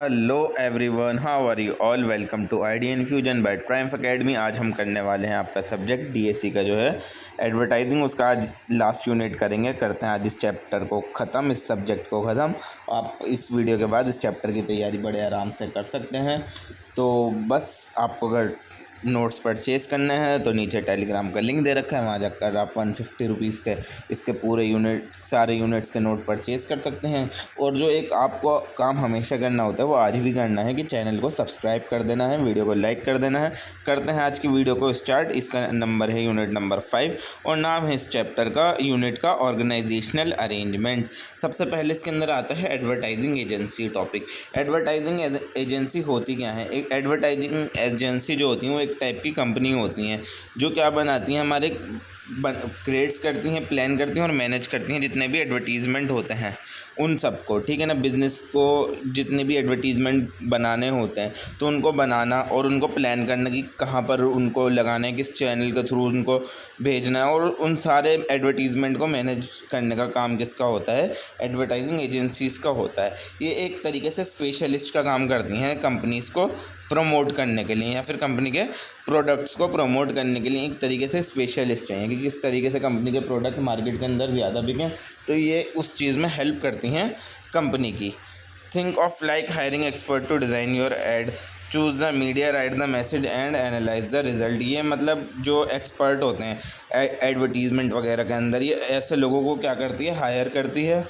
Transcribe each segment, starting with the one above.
Hello everyone, how are you all. Welcome to Idea Infusion by Triumph Academy. आज हम करने वाले हैं आपका सब्जेक्ट डीएससी का जो है एडवर्टाइजिंग, उसका आज लास्ट यूनिट करते हैं आज इस चैप्टर को ख़त्म, इस सब्जेक्ट को ख़त्म। आप इस वीडियो के बाद इस चैप्टर की तैयारी बड़े आराम से कर सकते हैं। तो बस आपको अगर नोट्स परचेज़ करने हैं तो नीचे टेलीग्राम का लिंक दे रखा है, वहाँ जाकर आप 150 रुपीज़ के इसके पूरे सारे यूनिट्स के नोट परचेज़ कर सकते हैं। और जो एक आपको काम हमेशा करना होता है वो आज भी करना है कि चैनल को सब्सक्राइब कर देना है, वीडियो को लाइक कर देना है। करते हैं आज की वीडियो को स्टार्ट। इसका नंबर है यूनिट नंबर 5 और नाम है इस चैप्टर का, यूनिट का, ऑर्गेनाइजेशनल अरेंजमेंट। सबसे पहले इसके अंदर आता है advertising agency topic. Advertising agency होती क्या है? एक एडवर्टाइजिंग एजेंसी जो होती है वो एक टाइप की कंपनी होती हैं जो क्या बनाती हैं, हमारे क्रिएट्स करती हैं, प्लान करती हैं और मैनेज करती हैं जितने भी एडवर्टीज़मेंट होते हैं उन सब को, ठीक है ना। बिज़नेस को जितने भी एडवर्टीज़मेंट बनाने होते हैं तो उनको बनाना और उनको प्लान करना कि कहाँ पर उनको लगाना है, किस चैनल के थ्रू उनको भेजना है, और उन सारे एडवर्टीज़मेंट को मैनेज करने का काम किसका होता है? एडवर्टाइजिंग एजेंसीज़ का होता है। ये एक तरीके से स्पेशलिस्ट का काम करती हैं कंपनीज़ को प्रमोट करने के लिए या फिर कंपनी के प्रोडक्ट्स को प्रमोट करने के लिए एक तरीके से स्पेशलिस्ट चाहिए कि किस तरीके से कंपनी के प्रोडक्ट मार्केट के अंदर ज़्यादा बिकें, तो ये उस चीज़ में हेल्प करती हैं कंपनी की। Think of like hiring expert to design your ad, choose the media, write the message and analyse the result. ये मतलब जो एक्सपर्ट होते हैं एडवर्टीज़मेंट वगैरह के अंदर, ये ऐसे लोगों को क्या करती है? हायर करती है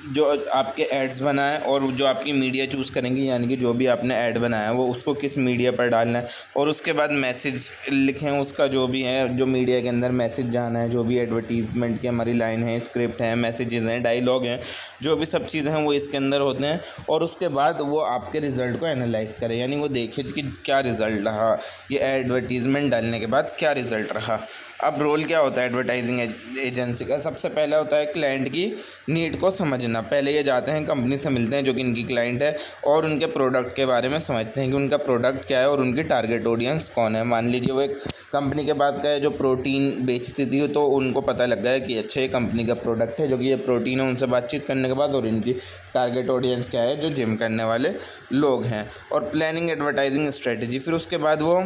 जो आपके एड्स बनाएं और जो आपकी मीडिया चूज़ करेंगे, यानी कि जो भी आपने ऐड बनाया है वो उसको किस मीडिया पर डालना है, और उसके बाद मैसेज लिखें उसका, जो भी है जो मीडिया के अंदर मैसेज जाना है, जो भी एडवर्टीज़मेंट की हमारी लाइन है, स्क्रिप्ट है, मैसेजेस हैं, डायलॉग हैं, जो भी सब चीज़ें हैं वो इसके अंदर होते हैं। और उसके बाद वो आपके रिज़ल्ट को एनालाइज करें, यानी वो देखे कि क्या रिज़ल्ट रहा, ये एडवर्टीज़मेंट डालने के बाद क्या रिज़ल्ट रहा। अब रोल क्या होता है एडवर्टाइजिंग एजेंसी का? सबसे पहला होता है क्लाइंट की नीड को समझना। पहले ये जाते हैं कंपनी से मिलते हैं जो कि इनकी क्लाइंट है और उनके प्रोडक्ट के बारे में समझते हैं कि उनका प्रोडक्ट क्या है और उनकी टारगेट ऑडियंस कौन है। मान लीजिए वो एक कंपनी के बाद का है जो प्रोटीन बेचती थी, तो उनको पता लग गया कि अच्छा ये कंपनी का प्रोडक्ट है जो कि ये प्रोटीन है। उनसे बातचीत करने के बाद और इनकी टारगेट ऑडियंस क्या है, जो जिम करने वाले लोग हैं। और प्लानिंग एडवर्टाइजिंग स्ट्रेटजी, फिर उसके बाद वो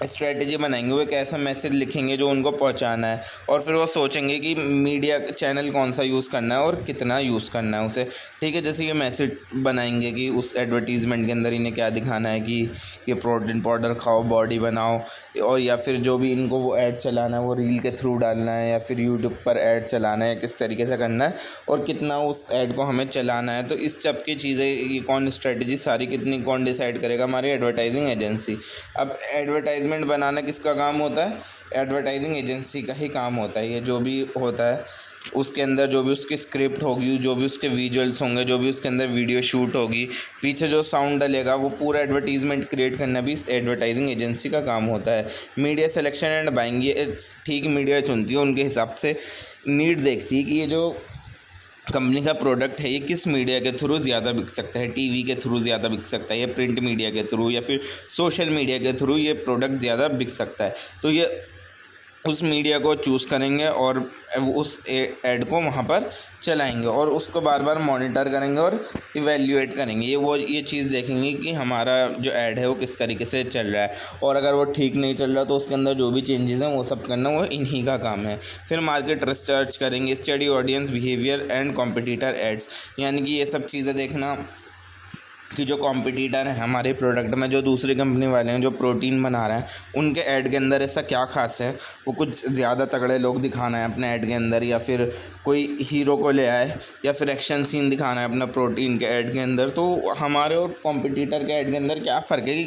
स्ट्रेटजी बनाएंगे, वो एक ऐसा मैसेज लिखेंगे जो उनको पहुंचाना है, और फिर वो सोचेंगे कि मीडिया चैनल कौन सा यूज़ करना है और कितना यूज़ करना है उसे, ठीक है। जैसे ये मैसेज बनाएंगे कि उस एडवर्टीज़मेंट के अंदर इन्हें क्या दिखाना है कि ये प्रोटीन पाउडर खाओ, बॉडी बनाओ, और या फिर जो भी इनको वो ऐड चलाना है वो रील के थ्रू डालना है या फिर यूट्यूब पर ऐड चलाना है, किस तरीके से करना है और कितना उस ऐड को हमें चलाना है। तो इस सब की चीज़ें, ये कौन स्ट्रेटजी सारी कितनी कौन डिसाइड करेगा? हमारी एडवर्टाइजिंग एजेंसी। अब एडवर्टाइजमेंट बनाना किसका काम होता है? एडवर्टाइजिंग एजेंसी का ही काम होता है। ये जो भी होता है उसके अंदर जो भी उसकी स्क्रिप्ट होगी, जो भी उसके विजुअल्स होंगे, जो भी उसके अंदर वीडियो शूट होगी, पीछे जो साउंड डलेगा, वो पूरा एडवर्टीज़मेंट क्रिएट करना भी इस एडवर्टाइजिंग एजेंसी का काम होता है। मीडिया सिलेक्शन एंड बाइंग, ये ठीक मीडिया चुनती है, उनके हिसाब से नीड देखती है कि ये जो कंपनी का प्रोडक्ट है ये किस मीडिया के थ्रू ज़्यादा बिक सकता है। टीवी के थ्रू ज़्यादा बिक सकता है या प्रिंट मीडिया के थ्रू या फिर सोशल मीडिया के थ्रू ये प्रोडक्ट ज़्यादा बिक सकता है। तो ये उस मीडिया को चूज़ करेंगे और उस ऐड को वहाँ पर चलाएंगे और उसको बार बार मॉनिटर करेंगे और इवेल्युएट करेंगे। ये चीज़ देखेंगे कि हमारा जो ऐड है वो किस तरीके से चल रहा है, और अगर वो ठीक नहीं चल रहा तो उसके अंदर जो भी चेंजेस हैं वो सब करना वो इन्हीं का काम है। फिर मार्केट रिसर्च करेंगे, study audience behaviour and competitor ads, यानी कि ये सब चीज़ें देखना कि जो कॉम्पिटिटर हैं हमारे प्रोडक्ट में, जो दूसरी कंपनी वाले हैं जो प्रोटीन बना रहे हैं, उनके ऐड के अंदर ऐसा क्या खास है, वो कुछ ज़्यादा तगड़े लोग दिखाना है अपने ऐड के अंदर, या फिर कोई हीरो को ले आए, या फिर एक्शन सीन दिखाना है अपना प्रोटीन के ऐड के अंदर। तो हमारे और कॉम्पिटिटर के ऐड के अंदर क्या फ़र्क है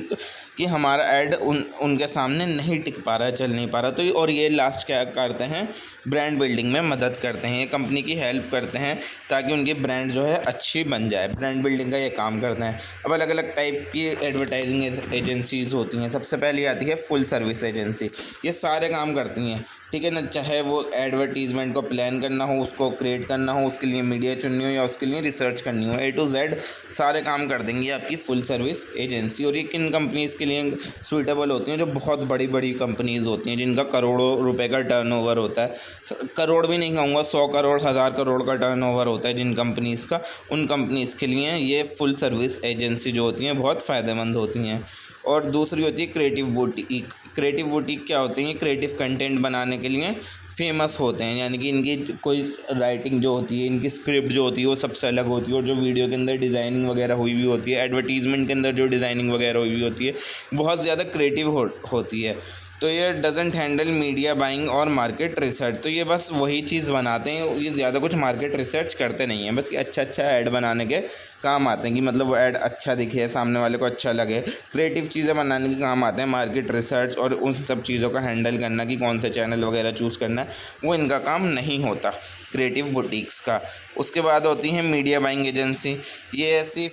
कि हमारा ऐड उनके सामने नहीं टिक पा रहा है, चल नहीं पा रहा। तो और ये लास्ट क्या करते हैं? ब्रांड बिल्डिंग में मदद करते हैं, ये कंपनी की हेल्प करते हैं ताकि उनकी ब्रांड जो है अच्छी बन जाए। ब्रांड बिल्डिंग का ये काम करते हैं। अब अलग अलग टाइप की एडवर्टाइजिंग एजेंसीज़ होती हैं। सबसे पहले आती है फुल सर्विस एजेंसी, ये सारे काम करती हैं। ठीक है ना। चाहे वो एडवर्टीज़मेंट को प्लान करना हो, उसको क्रिएट करना हो, उसके लिए मीडिया चुननी हो या उसके लिए रिसर्च करनी हो, A to Z सारे काम कर देंगी आपकी फुल सर्विस एजेंसी। और ये किन कंपनीज़ के लिए सूटेबल होती हैं? जो बहुत बड़ी बड़ी कंपनीज़ होती हैं जिनका करोड़ों रुपए का टर्नओवर होता है, करोड़ भी नहीं कहूँगा, 100 करोड़ 1000 करोड़ का टर्नओवर होता है जिन कंपनीज़ का, उन कंपनीज़ के लिए ये फुल सर्विस एजेंसी जो होती हैं बहुत फ़ायदेमंद होती हैं। और दूसरी होती है क्रिएटिव बुटीक। क्रिएटिव बुटीक क्या होती है? क्रिएटिव कंटेंट बनाने के लिए फेमस होते हैं, यानी कि इनकी कोई राइटिंग जो होती है, इनकी स्क्रिप्ट जो होती है वो सबसे अलग होती है, और जो वीडियो के अंदर डिज़ाइनिंग वगैरह हुई हुई होती है, एडवर्टीज़मेंट के अंदर जो डिज़ाइनिंग वगैरह हुई हुई होती है, बहुत ज़्यादा क्रिएटिव होती है। तो ये डजेंट हैंडल मीडिया बाइंग और मार्केट रिसर्च। तो ये बस वही चीज़ बनाते हैं, ये ज़्यादा कुछ मार्केट रिसर्च करते नहीं हैं, बस ये अच्छा ऐड बनाने के काम आते हैं कि मतलब वो ऐड अच्छा दिखे, सामने वाले को अच्छा लगे। क्रिएटिव चीज़ें बनाने के काम आते हैं। मार्केट रिसर्च और उन सब चीज़ों का हैंडल करना कि कौन से चैनल वगैरह चूज़ करना है, वो इनका काम नहीं होता क्रिएटिव बुटीक्स का। उसके बाद होती है मीडिया बाइंग एजेंसी। ये ऐसी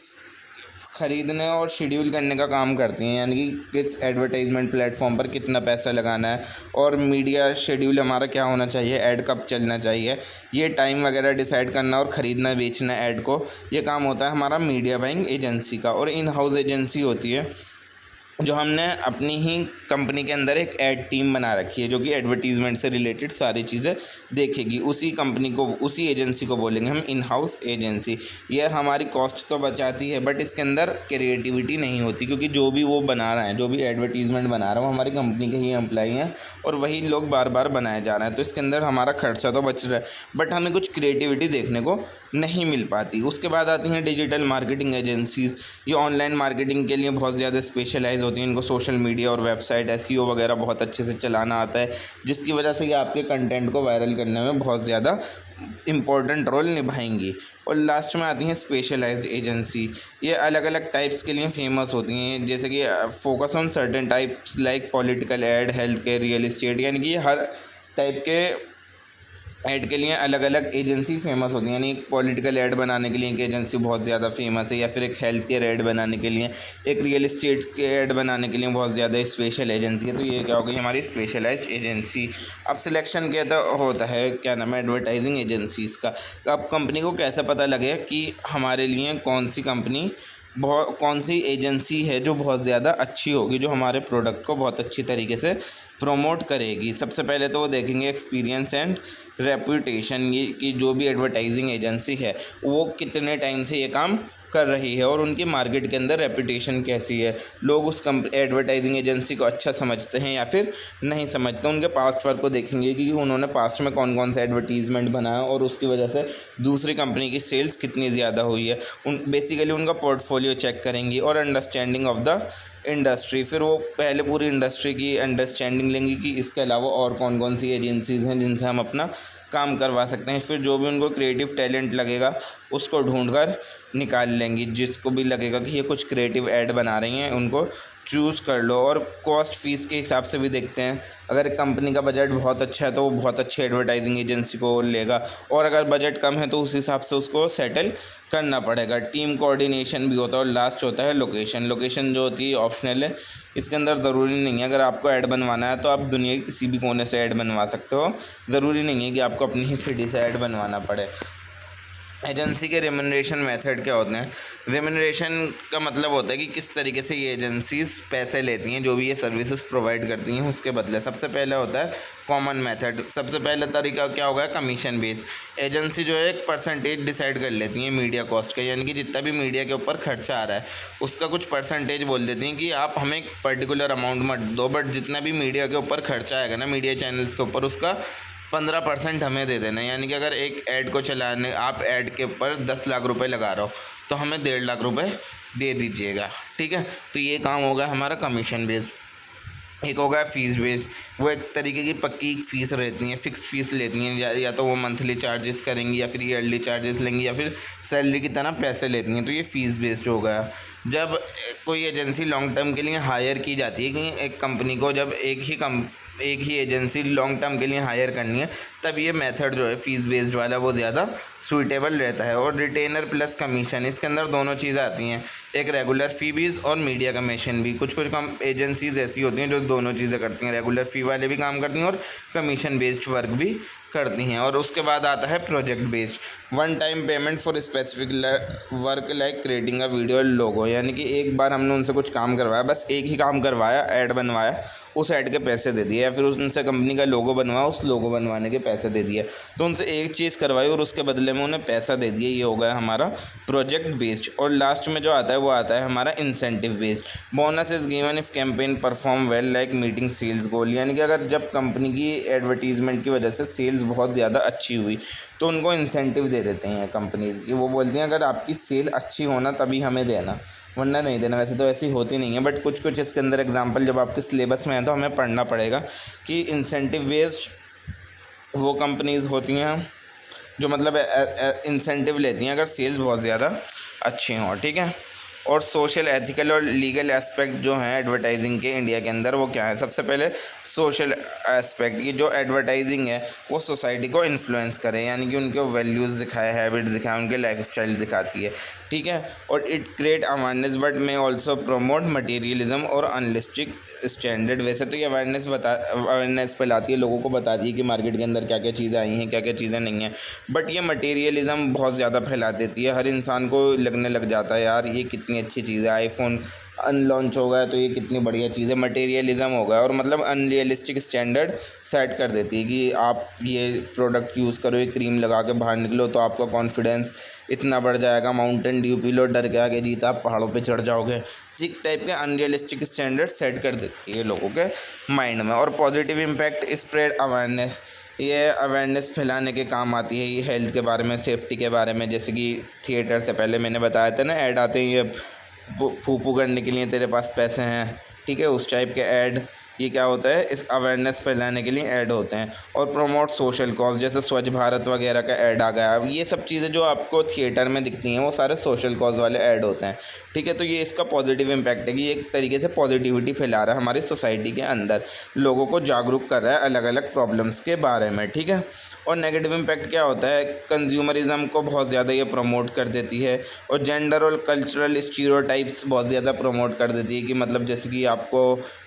ख़रीदने और शेड्यूल करने का काम करती हैं, यानी कि किस एडवर्टाइजमेंट प्लेटफॉर्म पर कितना पैसा लगाना है और मीडिया शेड्यूल हमारा क्या होना चाहिए, ऐड कब चलना चाहिए, ये टाइम वगैरह डिसाइड करना और ख़रीदना बेचना ऐड को, ये काम होता है हमारा मीडिया बाइंग एजेंसी का। और इन हाउस एजेंसी होती है जो हमने अपनी ही कंपनी के अंदर एक ऐड टीम बना रखी है जो कि एडवर्टीज़मेंट से रिलेटेड सारी चीज़ें देखेगी। उसी कंपनी को, उसी एजेंसी को बोलेंगे हम इन हाउस एजेंसी। यह हमारी कॉस्ट तो बचाती है, बट इसके अंदर क्रिएटिविटी नहीं होती, क्योंकि जो भी वो बना रहा है, जो भी एडवर्टीज़मेंट बना रहा है, वो हमारी कंपनी के ही एम्प्लॉई हैं और वही लोग बार बार बनाए जा रहे हैं। तो इसके अंदर हमारा खर्चा तो बच रहा है, बट हमें कुछ क्रिएटिविटी देखने को नहीं मिल पाती। उसके बाद आती हैं डिजिटल मार्केटिंग एजेंसीज़। ये ऑनलाइन मार्केटिंग के लिए बहुत ज़्यादा स्पेशलाइज होती हैं। इनको सोशल मीडिया और वेबसाइट SEO वगैरह बहुत अच्छे से चलाना आता है, जिसकी वजह से ये आपके कंटेंट को वायरल करने में बहुत ज़्यादा इम्पोर्टेंट रोल निभाएंगी। और लास्ट में आती हैं स्पेशलाइज्ड एजेंसी। ये अलग अलग टाइप्स के लिए फेमस होती हैं, जैसे कि focus on certain types like political ad, health care, real estate, यानी कि हर टाइप के ऐड के लिए अलग अलग एजेंसी फेमस होती है। यानी एक पॉलिटिकल ऐड बनाने के लिए एक एजेंसी बहुत ज़्यादा फेमस है, या फिर एक हेल्थ केयर ऐड बनाने के लिए, एक रियल एस्टेट के ऐड बनाने के लिए बहुत ज़्यादा स्पेशल एजेंसी है। तो ये क्या हो गई हमारी स्पेशलाइज्ड एजेंसी। अब सिलेक्शन क्या होता है, क्या नाम है, एडवर्टाइजिंग एजेंसीज़ का। तो अब कंपनी को कैसे पता लगे कि हमारे लिए कौन सी कंपनी, कौन सी एजेंसी है जो बहुत ज़्यादा अच्छी होगी, जो हमारे प्रोडक्ट को बहुत अच्छी तरीके से प्रमोट करेगी। सबसे पहले तो वो देखेंगे एक्सपीरियंस एंड रेपुटेशन, ये कि जो भी एडवर्टाइजिंग एजेंसी है वो कितने टाइम से ये काम कर रही है और उनकी मार्केट के अंदर रेपुटेशन कैसी है, लोग उस एडवर्टाइजिंग एजेंसी को अच्छा समझते हैं या फिर नहीं समझते। उनके पास्ट वर्क को देखेंगे कि उन्होंने पास्ट में कौन कौन सा एडवर्टीज़मेंट बनाया और उसकी वजह से दूसरी कंपनी की सेल्स कितनी ज़्यादा हुई है। बेसिकली उनका पोर्टफोलियो चेक करेंगी और अंडरस्टैंडिंग ऑफ द इंडस्ट्री। फिर वो पहले पूरी इंडस्ट्री की अंडरस्टैंडिंग लेंगी कि इसके अलावा और कौन कौन सी एजेंसीज़ हैं जिनसे हम अपना काम करवा सकते हैं। फिर जो भी उनको क्रिएटिव टैलेंट लगेगा उसको ढूंढकर निकाल लेंगी। जिसको भी लगेगा कि ये कुछ क्रिएटिव ऐड बना रही हैं उनको चूज़ कर लो। और कॉस्ट फीस के हिसाब से भी देखते हैं, अगर एक कंपनी का बजट बहुत अच्छा है तो वो बहुत अच्छी एडवर्टाइजिंग एजेंसी को लेगा, और अगर बजट कम है तो उस हिसाब से उसको सेटल करना पड़ेगा। टीम कोऑर्डिनेशन भी होता है। और लास्ट होता है लोकेशन। लोकेशन जो होती है ऑप्शनल है, इसके अंदर ज़रूरी नहीं है, अगर आपको ऐड बनवाना है तो आप दुनिया के किसी भी कोने से ऐड बनवा सकते हो, ज़रूरी नहीं है कि आपको अपनी ही सिटी से ऐड बनवाना पड़े। एजेंसी के रेम्यूनरेशन मेथड क्या होते हैं? रेम्यूनरेशन का मतलब होता है कि किस तरीके से ये एजेंसीज पैसे लेती हैं जो भी ये सर्विसेज प्रोवाइड करती हैं उसके बदले। सबसे पहले होता है कॉमन मेथड। सबसे पहला तरीका क्या होगा? Commission base. एजेंसी जो है एक परसेंटेज डिसाइड कर लेती हैं मीडिया कॉस्ट का, यानी कि जितना भी मीडिया के ऊपर खर्चा आ रहा है उसका कुछ परसेंटेज बोल देती हैं कि आप हमें एक पर्टिकुलर अमाउंट मत दो, बट जितना भी मीडिया के ऊपर खर्चा आएगा ना, मीडिया चैनल्स के ऊपर, उसका 15% हमें दे देना। यानी कि अगर एक ऐड को चलाने, आप ऐड के ऊपर 10 लाख रुपए लगा रहे हो तो हमें 1.5 लाख रुपए दे दीजिएगा। ठीक है, तो ये काम होगा हमारा कमीशन बेस्ड। एक होगा फ़ीस बेस। वो एक तरीके की पक्की फ़ीस रहती हैं, फ़िक्स्ड फ़ीस लेती हैं, या तो वो मंथली चार्जेस करेंगी या फिर ईयरली चार्जेस लेंगी या फिर सैलरी की तरह पैसे लेती हैं। तो ये फ़ीस बेस्ड हो गया। जब कोई एजेंसी लॉन्ग टर्म के लिए हायर की जाती है कि एक कंपनी को, जब एक ही एक ही एजेंसी लॉन्ग टर्म के लिए हायर करनी है, तब ये मेथड जो है फीस बेस्ड वाला वो ज़्यादा सूटेबल रहता है। और रिटेनर प्लस कमीशन, इसके अंदर दोनों चीज़ें आती हैं, एक रेगुलर फ़ी भी और मीडिया कमीशन भी। कुछ कम एजेंसीज ऐसी होती हैं जो दोनों चीज़ें करती हैं, रेगुलर फ़ी वाले भी काम करती हैं और कमीशन बेस्ड वर्क भी करती हैं। और उसके बाद आता है project based, one time payment for specific work like creating a video logo, यानी कि एक बार हमने उनसे कुछ काम करवाया, बस एक ही काम करवाया, ऐड बनवाया, उस ऐड के पैसे दे दिए, या फिर उनसे कंपनी का लोगो बनवाया, उस लोगो बनवाने के पैसे दे दिए। तो उनसे एक चीज़ करवाई और उसके बदले में उन्हें पैसा दे दिए, ये हो गया हमारा प्रोजेक्ट बेस्ड। और लास्ट में जो आता है वो आता है हमारा incentive based. Bonus is given if campaign perform well like meeting sales goal, यानी कि अगर जब कंपनी की एडवर्टीजमेंट की वजह से सेल्स बहुत ज़्यादा अच्छी हुई तो उनको इंसेंटिव दे देते हैं कंपनीज की। वो बोलती हैं अगर आपकी सेल अच्छी होना तभी हमें देना, वरना नहीं देना। वैसे तो ऐसी होती नहीं है, बट कुछ कुछ इसके अंदर एग्जांपल जब आपके सिलेबस में है तो हमें पढ़ना पड़ेगा कि इंसेंटिव बेस्ड वो कंपनीज़ होती हैं जो मतलब इंसेंटिव लेती हैं अगर सेल्स बहुत ज़्यादा अच्छी हों, ठीक है। और सोशल, एथिकल और लीगल एस्पेक्ट जो हैं एडवर्टाइजिंग के इंडिया के अंदर वो क्या है? सबसे पहले सोशल एस्पेक्ट, ये जो एडवर्टाइजिंग है वो सोसाइटी को इन्फ्लुएंस करे, यानी कि उनके वैल्यूज़ दिखाए, हैबिट्स दिखाए, उनके लाइफस्टाइल दिखाती है, ठीक है। और it create awareness but may also promote materialism और अनलिस्टिक स्टैंडर्ड। वैसे तो ये अवेयरनेस फैलाती है, लोगों को बताती है कि मार्केट के अंदर क्या क्या चीज़ें आई हैं, क्या क्या चीज़ें नहीं हैं, बट ये मटेरियलिज्म बहुत ज़्यादा फैला देती है। हर इंसान को लगने लग जाता है यार ये कितनी अच्छी चीज़ है, आईफोन अनलॉन्च हो गया तो ये कितनी बढ़िया चीज़ है, मटेरियलिज्म हो गया। और मतलब अनरियलिस्टिक स्टैंडर्ड सेट कर देती है कि आप ये प्रोडक्ट यूज़ करो, ये क्रीम लगा के बाहर निकलो तो आपका कॉन्फिडेंस इतना बढ़ जाएगा, माउंटेन ड्यू पी लो, डर के आगे जीता, आप पहाड़ों पे चढ़ जाओगे। इस टाइप के अनरियलिस्टिक स्टैंडर्ड सेट कर देती है लोगों के माइंड में। और पॉजिटिव इम्पैक्ट स्प्रेड अवेयरनेस, ये अवेयरनेस फैलाने के काम आती है, ये हेल्थ के बारे में, सेफ्टी के बारे में। जैसे कि थिएटर से पहले मैंने बताया था ना, ऐड आते हैं ये फूफू करने के लिए तेरे पास पैसे हैं, ठीक है, उस टाइप के ऐड। ये क्या होता है, इस अवेयरनेस फैलाने के लिए ऐड होते हैं। और प्रमोट सोशल कॉज, जैसे स्वच्छ भारत वगैरह का ऐड आ गया। अब ये सब चीज़ें जो आपको थिएटर में दिखती हैं वो सारे सोशल कॉज वाले ऐड होते हैं, ठीक है। तो ये इसका पॉजिटिव इम्पैक्ट है कि ये एक तरीके से पॉजिटिविटी फैला रहा है हमारी सोसाइटी के अंदर, लोगों को जागरूक कर रहा है अलग अलग प्रॉब्लम्स के बारे में, ठीक है। और नेगेटिव इम्पैक्ट क्या होता है, कंज्यूमरिज्म को बहुत ज़्यादा ये प्रमोट कर देती है। और जेंडर और कल्चरल स्टीरियोटाइप्स बहुत ज़्यादा प्रमोट कर देती है कि मतलब जैसे कि आपको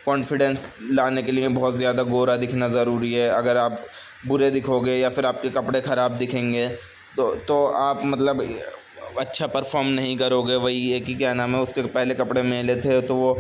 कॉन्फिडेंस लाने के लिए बहुत ज़्यादा गोरा दिखना ज़रूरी है, अगर आप बुरे दिखोगे या फिर आपके कपड़े ख़राब दिखेंगे तो आप मतलब अच्छा परफॉर्म नहीं करोगे। वही है कि क्या नाम है, उसके पहले कपड़े मैले थे तो वो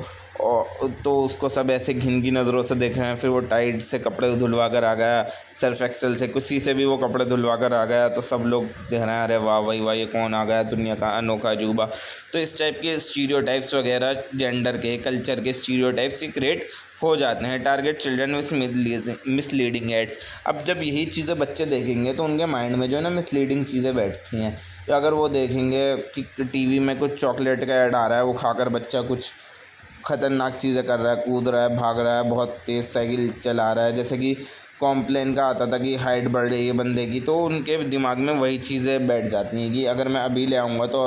तो उसको सब ऐसे घिन की नज़रों से देख रहे हैं, फिर वो टाइट से कपड़े धुलवा कर आ गया, सर्फ एक्सेल से किसी से भी वो कपड़े धुलवा कर आ गया, तो सब लोग कह रहे हैं अरे वाह भाई वाह ये कौन आ गया दुनिया का अनोखा अजूबा। तो इस टाइप के स्टीरियोटाइप्स वगैरह, जेंडर के, कल्चर के स्टीरियोटाइप्स क्रिएट हो जाते हैं। Target children with misleading ads, अब जब यही चीज़ें बच्चे देखेंगे तो उनके माइंड में जो है ना मिसलीडिंग चीज़ें बैठती हैं। तो अगर वो देखेंगे कि टीवी में कुछ चॉकलेट का ऐड आ रहा है, वो खाकर बच्चा कुछ ख़तरनाक चीज़ें कर रहा है, कूद रहा है, भाग रहा है, बहुत तेज़ साइकिल चला रहा है, जैसे कि कॉम्प्लेन का आता था कि हाइट बढ़ रही है बंदे की, तो उनके दिमाग में वही चीज़ें बैठ जाती हैं कि अगर मैं अभी ले आऊँगा तो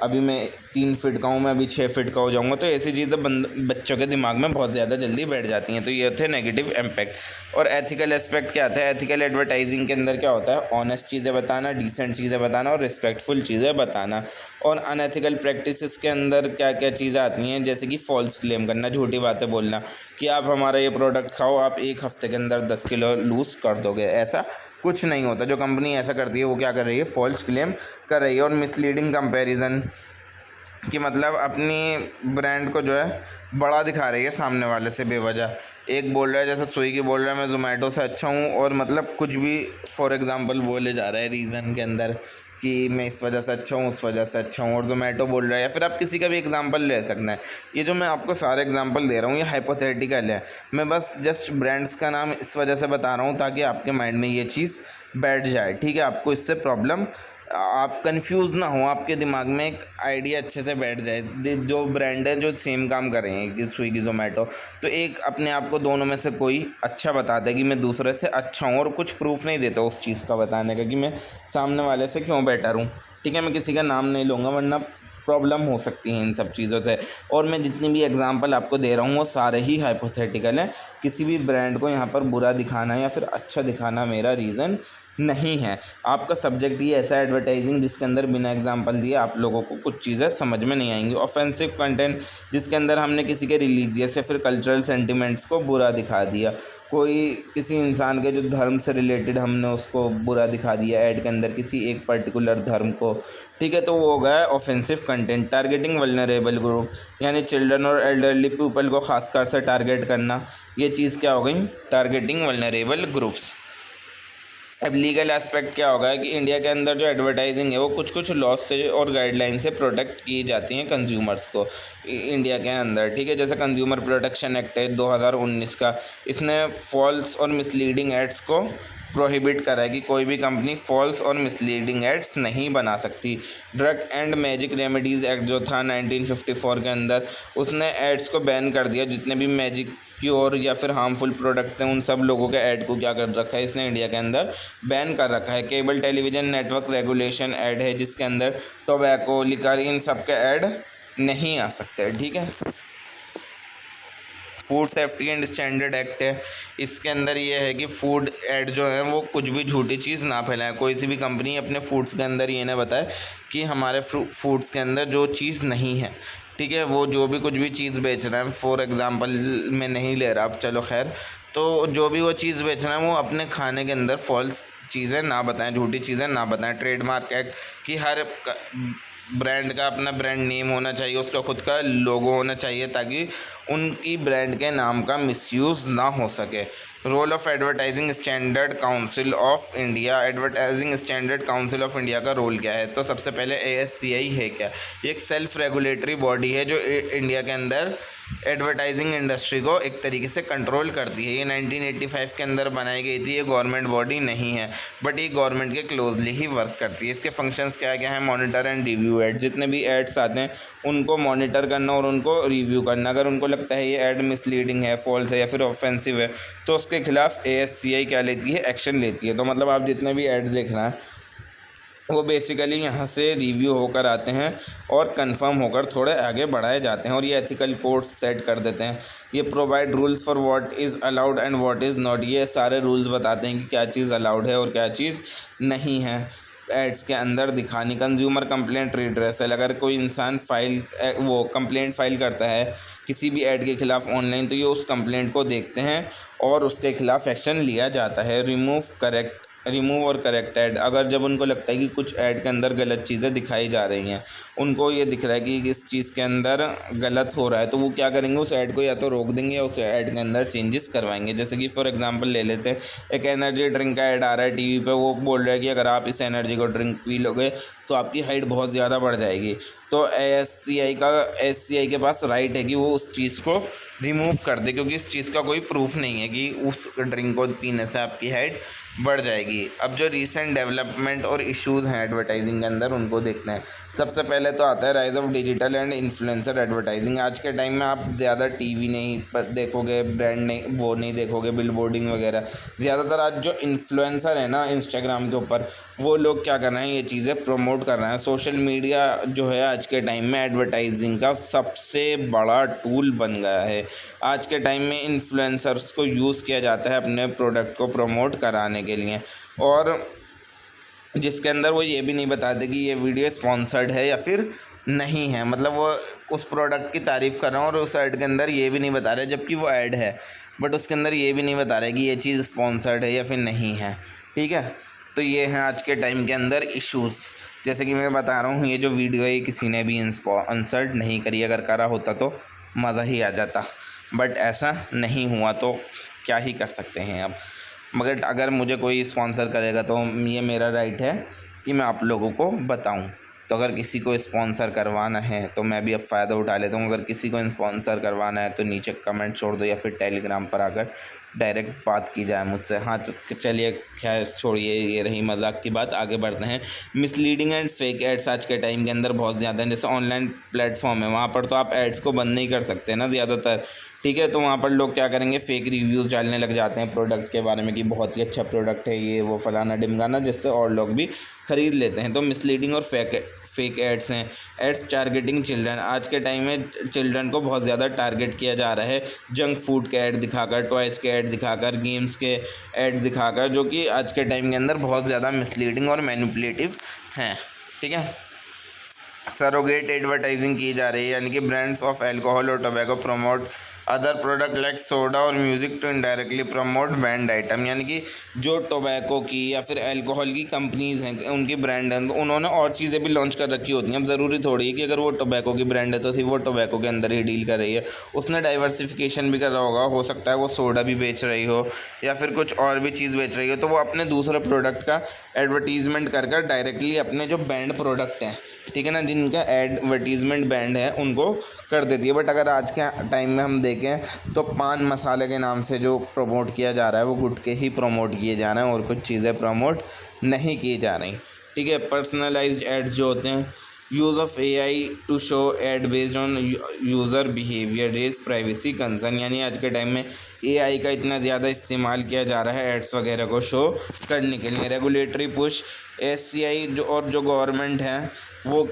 अभी मैं 3 फीट का हूँ, मैं अभी 6 फीट का हो जाऊँगा। तो ऐसी चीज़ें बच्चों के दिमाग में बहुत ज़्यादा जल्दी बैठ जाती हैं। तो ये थे नेगेटिव इम्पैक्ट। और एथिकल एस्पेक्ट क्या आता है, एथिकल एडवर्टाइजिंग के अंदर क्या होता है, ऑनेस्ट चीज़ें बताना, डिसेंट चीज़ें बताना और रिस्पेक्टफुल चीज़ें बताना। और अनएथिकल प्रैक्टिसेस के अंदर क्या क्या चीज़ें आती हैं, जैसे कि फॉल्स क्लेम करना, झूठी बातें बोलना कि आप हमारा ये प्रोडक्ट खाओ, आप 1 हफ्ते के अंदर 10 किलो लूज़ कर दोगे। ऐसा कुछ नहीं होता। जो कंपनी ऐसा करती है वो क्या कर रही है, फॉल्स क्लेम कर रही है। और मिसलीडिंग कंपैरिजन कि मतलब अपनी ब्रांड को जो है बड़ा दिखा रही है सामने वाले से बेवजह। एक बोल रहा है जैसे स्विगी बोल रहा है मैं ज़ोमैटो से अच्छा हूँ, और मतलब कुछ भी फॉर एग्ज़ाम्पल बोले जा रहा है रीज़न के अंदर कि मैं इस वजह से अच्छा हूँ, उस वजह से अच्छा हूँ, और ज़ोमैटो बोल रहा है, या फिर आप किसी का भी एग्ज़ाम्पल ले सकते हैं। ये जो मैं आपको सारे एग्ज़ाम्पल दे रहा हूँ ये हाइपोथेटिकल है, मैं बस जस्ट ब्रांड्स का नाम इस वजह से बता रहा हूँ ताकि आपके माइंड में ये चीज़ बैठ जाए, ठीक है। आपको इससे प्रॉब्लम, आप कंफ्यूज ना हो, आपके दिमाग में एक आइडिया अच्छे से बैठ जाए। जो ब्रांड है जो सेम काम कर रहे हैं कि स्विगी ज़ोमैटो, तो एक अपने आप को दोनों में से कोई अच्छा बताता है कि मैं दूसरे से अच्छा हूँ, और कुछ प्रूफ नहीं देता उस चीज़ का बताने का कि मैं सामने वाले से क्यों बेटर हूँ, ठीक है। मैं किसी का नाम नहीं लूँगा वरना प्रॉब्लम हो सकती है इन सब चीज़ों से। और मैं जितनी भी एग्जांपल आपको दे रहा हूँ वो सारे ही हाइपोथेटिकल हैं। किसी भी ब्रांड को यहाँ पर बुरा दिखाना या फिर अच्छा दिखाना मेरा रीज़न नहीं है। आपका सब्जेक्ट ही ऐसा एडवर्टाइजिंग जिसके अंदर बिना एग्जांपल दिए आप लोगों को कुछ चीज़ें समझ में नहीं आएंगी। ऑफेंसिव कंटेंट जिसके अंदर हमने किसी के रिलीजियस या फिर कल्चरल सेंटिमेंट्स को बुरा दिखा दिया, कोई किसी इंसान के जो धर्म से रिलेटेड हमने उसको बुरा दिखा दिया ऐड के अंदर, किसी एक पर्टिकुलर धर्म को, ठीक है, तो वो हो गया offensive content. Targeting vulnerable group यानी चिल्ड्रन और एल्डरली पीपल को खासकर से टारगेट करना, ये चीज़ क्या हो गई, टारगेटिंग वल्नरेबल ग्रुप्स। अब लीगल एस्पेक्ट क्या होगा कि इंडिया के अंदर जो एडवर्टाइजिंग है वो कुछ कुछ लॉस से और गाइडलाइन से प्रोटेक्ट की जाती हैं कंज्यूमर्स को इंडिया के अंदर, ठीक है। जैसे कंज्यूमर प्रोटेक्शन एक्ट है 2019 का, इसने फॉल्स और मिसलीडिंग एड्स को प्रोहिबिट करा है कि कोई भी कंपनी फॉल्स और मिसलीडिंग एड्स नहीं बना सकती। Drug and magic remedies act जो था 1954 के अंदर, उसने एड्स को बैन कर दिया। जितने भी मैजिक प्योर या फिर हार्मफुल प्रोडक्ट हैं उन सब लोगों के ऐड को क्या कर रखा है इसने इंडिया के अंदर बैन कर रखा है। Cable television network regulation add है जिसके अंदर टोबैको, लिकर, इन सब के ऐड नहीं आ सकते, ठीक है। Food safety and standard act है, इसके अंदर ये है कि फूड ऐड जो है वो कुछ भी झूठी चीज़ ना फैलाए। कोई सी भी कंपनी अपने फूड्स के अंदर ये ना बताए कि हमारे फूड्स के अंदर जो चीज़ नहीं है, ठीक है, वो जो भी कुछ भी चीज़ बेच रहा है, फॉर एग्जांपल मैं नहीं ले रहा अब, चलो खैर, तो जो भी वो चीज़ बेच रहा है वो अपने खाने के अंदर फॉल्स चीज़ें ना बताएं, झूठी चीज़ें ना बताएं। ट्रेडमार्क एक्ट कि हर ब्रांड का अपना ब्रांड नेम होना चाहिए, उसका खुद का लोगो होना चाहिए ताकि उनकी ब्रांड के नाम का मिसयूज़ ना हो सके। Role of advertising standard council of India, advertising standard council of India का रोल क्या है? तो सबसे पहले ASCI है क्या, ये एक सेल्फ रेगुलेटरी बॉडी है जो इंडिया के अंदर एडवर्टाइजिंग इंडस्ट्री को एक तरीके से कंट्रोल करती है। ये 1985 के अंदर बनाई गई थी, ये गवर्नमेंट बॉडी नहीं है बट ये गवर्नमेंट के क्लोजली ही वर्क करती है। इसके फंक्शंस क्या क्या है? मॉनिटर एंड रिव्यू एड, जितने भी एड्स आते हैं उनको मॉनिटर करना और उनको रिव्यू करना। अगर उनको लगता है ये ऐड मिसलीडिंग है, फॉल्स है या फिर ऑफेंसिव है तो उसके खिलाफ ASCI क्या लेती है, एक्शन लेती है। तो मतलब आप जितने भी एड्स देख रहे हैं वो बेसिकली यहाँ से रिव्यू होकर आते हैं और कंफर्म होकर थोड़े आगे बढ़ाए जाते हैं और ये एथिकल कोड्स सेट कर देते हैं। ये provide rules for what is allowed and what is not, ये सारे रूल्स बताते हैं कि क्या चीज़ अलाउड है और क्या चीज़ नहीं है एड्स के अंदर दिखानी। कंज्यूमर कंप्लेंट रिड्रेसल, अगर कोई इंसान कंप्लेंट फाइल करता है किसी भी ऐड के खिलाफ ऑनलाइन तो ये उस कंप्लेंट को देखते हैं और उसके खिलाफ एक्शन लिया जाता है। रिमूव और करेक्ट ऐड, अगर जब उनको लगता है कि कुछ ऐड के अंदर गलत चीज़ें दिखाई जा रही हैं, उनको ये दिख रहा है कि इस चीज़ के अंदर गलत हो रहा है, तो वो क्या करेंगे, उस ऐड को या तो रोक देंगे या उस ऐड के अंदर चेंजेस करवाएंगे। जैसे कि फॉर एग्जांपल ले लेते हैं, एक एनर्जी ड्रिंक का ऐड आ रहा है टीवी पे, वो बोल रहा है कि अगर आप इस एनर्जी को ड्रिंक पी लोगे तो आपकी हाइट बहुत ज़्यादा बढ़ जाएगी। तो ASCI के पास राइट है कि वो उस चीज़ को रिमूव कर दे, क्योंकि इस चीज़ का कोई प्रूफ नहीं है कि उस ड्रिंक को पीने से आपकी हाइट बढ़ जाएगी। अब जो रीसेंट डेवलपमेंट और इश्यूज़ हैं एडवर्टाइजिंग के अंदर उनको देखते हैं। सबसे पहले तो आता है rise of digital and influencer advertising. आज के टाइम में आप ज़्यादा टीवी नहीं पर देखोगे, ब्रांड नहीं देखोगे, बिलबोर्डिंग वगैरह। ज़्यादातर आज जो इन्फ्लुएंसर है ना इंस्टाग्राम के ऊपर, वो लोग क्या कर रहे हैं, ये चीज़ें प्रमोट कर रहे हैं। सोशल मीडिया जो है आज के टाइम में एडवर्टाइजिंग का सबसे बड़ा टूल बन गया है। आज के टाइम में इन्फ्लुएंसर्स को यूज़ किया जाता है अपने प्रोडक्ट को प्रमोट कराने के लिए, और जिसके अंदर वो ये भी नहीं बताते कि ये वीडियो स्पॉन्सर्ड है या फिर नहीं है। मतलब वो उस प्रोडक्ट की तारीफ़ कर रहे हैं और उस ऐड के अंदर ये भी नहीं बता रहे, जबकि वो ऐड है बट उसके अंदर ये भी नहीं बता रहे कि ये चीज़ स्पॉन्सर्ड है या फिर नहीं है, ठीक है। तो ये हैं आज के टाइम के अंदर इश्यूज़। जैसे कि मैं बता रहा हूँ, ये जो वीडियो है किसी ने भी स्पॉन्सर्ड नहीं करी, अगर करा होता तो मज़ा ही आ जाता, बट ऐसा नहीं हुआ तो क्या ही कर सकते हैं अब। मगर अगर मुझे कोई स्पॉन्सर करेगा तो ये मेरा राइट है कि मैं आप लोगों को बताऊं। तो अगर किसी को स्पॉन्सर करवाना है तो मैं भी अब फ़ायदा उठा लेता हूं। अगर किसी को स्पॉन्सर करवाना है तो नीचे कमेंट छोड़ दो या फिर टेलीग्राम पर आकर डायरेक्ट बात की जाए मुझसे। हाँ चलिए खैर छोड़िए, ये रही मजाक की बात, आगे बढ़ते हैं। मिसलीडिंग एंड फेक एड्स आज के टाइम के अंदर बहुत ज़्यादा हैं। जैसे ऑनलाइन प्लेटफॉर्म है, वहाँ पर तो आप एड्स को बंद नहीं कर सकते ना ज़्यादातर, ठीक है। तो वहाँ पर लोग क्या करेंगे, फेक रिव्यूज़ डालने लग जाते हैं प्रोडक्ट के बारे में कि बहुत ही अच्छा प्रोडक्ट है ये वो फलाना ढिमकाना, जिससे और लोग भी ख़रीद लेते हैं। तो मिसलीडिंग और फेक एड्स हैं, एड्स टारगेटिंग चिल्ड्रन। आज के टाइम में चिल्ड्रन को बहुत ज़्यादा टारगेट किया जा रहा है जंक फूड के ऐड दिखाकर, टॉयज़ के ऐड दिखाकर, गेम्स के ऐड दिखाकर, जो कि आज के टाइम के अंदर बहुत ज़्यादा मिसलीडिंग और मैनिपुलेटिव हैं। ठीक है। सरोगेट एडवर्टाइजिंग की जा रही है, यानी कि ब्रांड्स ऑफ अल्कोहल और tobacco promote other product like soda और music to indirectly promote band item. यानी कि जो टोबैको की या फिर अल्कोहल की कंपनीज़ हैं, उनकी ब्रांड हैं, तो उन्होंने और चीज़ें भी लॉन्च कर रखी होती हैं। अब ज़रूरी थोड़ी है कि अगर वो टोबैको की ब्रांड है तो सिर्फ वो टोबैको के अंदर ही डील कर रही है। उसने डाइवर्सिफिकेशन भी कर रहा होगा, हो सकता है वो सोडा भी बेच रही हो या फिर कुछ और भी चीज़ बेच रही हो, तो वो अपने दूसरे प्रोडक्ट का एडवर्टीज़मेंट कर डायरेक्टली अपने जो बैंड प्रोडक्ट हैं, ठीक है ना, जिनका एडवर्टीज़मेंट बैंड है, उनको कर देती है। बट अगर आज के टाइम में हम देखें तो पान मसाले के नाम से जो प्रमोट किया जा रहा है वो गुटखे ही प्रमोट किए जा रहे हैं और कुछ चीज़ें प्रमोट नहीं की जा रही। ठीक है। पर्सनलाइज्ड एड्स जो होते हैं, use of AI to show ad based on user behaviour raise privacy concern. यानी आज के टाइम में AI का इतना ज़्यादा इस्तेमाल किया जा रहा है एड्स वगैरह को शो करने के लिए। रेगुलेटरी पुश, SCI जो गवर्नमेंट है वो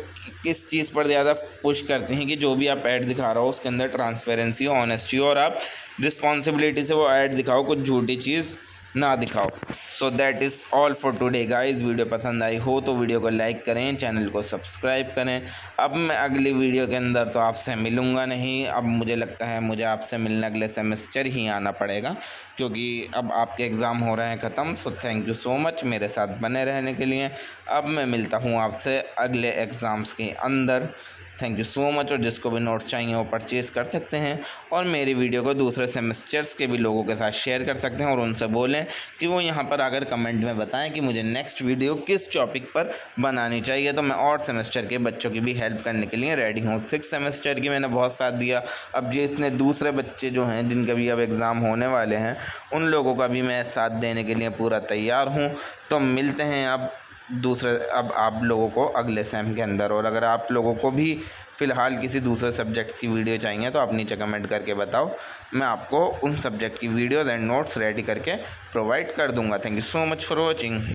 किस चीज़ पर ज़्यादा पुश करते हैं कि जो भी आप ऐड दिखा रहे हो उसके अंदर ट्रांसपेरेंसी हो, ऑनेस्टी हो, और आप रिस्पॉन्सिबिलिटी से वो ऐड दिखाओ, कुछ झूठी चीज़ ना दिखाओ। So that is all for today guys. Video पसंद आई हो तो वीडियो को लाइक करें, चैनल को सब्सक्राइब करें। अब मैं अगली वीडियो के अंदर तो आपसे मिलूँगा नहीं, अब मुझे लगता है मुझे आपसे मिलने अगले सेमेस्टर ही आना पड़ेगा, क्योंकि अब आपके एग्ज़ाम हो रहे हैं ख़त्म। So thank you so much मेरे साथ बने रहने के लिए। अब मैं मिलता हूँ आपसे अगले एग्ज़ाम्स के अंदर। Thank you so much. और जिसको भी नोट्स चाहिए वो परचेज़ कर सकते हैं और मेरी वीडियो को दूसरे सेमेस्टर्स के भी लोगों के साथ शेयर कर सकते हैं और उनसे बोलें कि वो यहाँ पर आकर कमेंट में बताएं कि मुझे नेक्स्ट वीडियो किस टॉपिक पर बनानी चाहिए, तो मैं और सेमेस्टर के बच्चों की भी हेल्प करने के लिए रेडी हूँ। 6 सेमेस्टर की मैंने बहुत साथ दिया, अब जिसने दूसरे बच्चे जो हैं जिनके भी अब एग्ज़ाम होने वाले हैं उन लोगों का भी मैं साथ देने के लिए पूरा तैयार हूँ। तो मिलते हैं अब आप लोगों को अगले सेम के अंदर। और अगर आप लोगों को भी फ़िलहाल किसी दूसरे सब्जेक्ट्स की वीडियो चाहिए तो आप नीचे कमेंट करके बताओ, मैं आपको उन सब्जेक्ट की वीडियोज़ एंड नोट्स रेडी करके प्रोवाइड कर दूंगा। Thank you so much for watching.